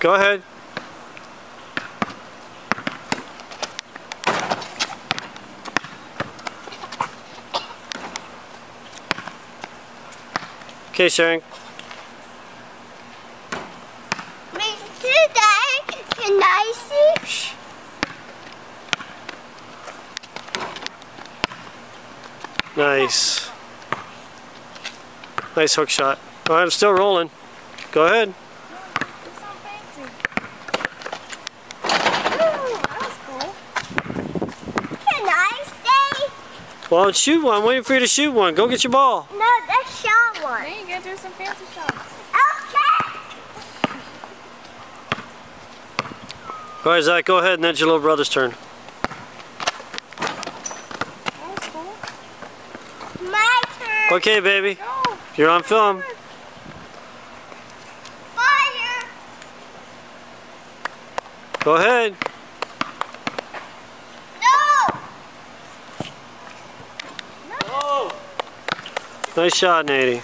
Go ahead. Okay, Sharon. Me too, Dad. Can I see? Shh. Nice. Nice hook shot. All right, I'm still rolling. Go ahead. It's so fancy. Ooh, that was cool. Can I stay? Well, shoot one. I'm waiting for you to shoot one. Go get your ball. No, that's shot one. Then you gotta do some fancy shots. Okay. All right, Zach, go ahead, and then it's your little brother's turn. That was cool. My turn. Okay, baby. Go. You're on film. Fire. Go ahead. No. Nice shot, Nady.